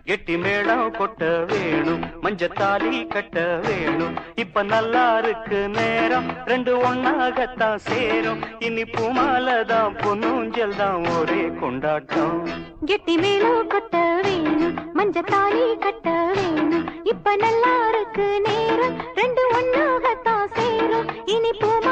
கெட்டி மேளம் கொட்ட வேணும், மஞ்சத்தாலி கட்ட வேணும். இப்ப நல்லா இருக்கு நேரம், ரெண்டு ஒன்னாகத்தான் சேரும். இனி பூமாலதான் பொன்னூஞ்சல் தான் ஒரே கொண்டாட்டம். கெட்டி மேளம் கொட்ட வேணும், மஞ்சத்தாலி கட்ட வேணும். இப்ப நல்லா இருக்கு நேரம், ரெண்டு ஒன்னாகத்தான் சேரும். இனி பூமா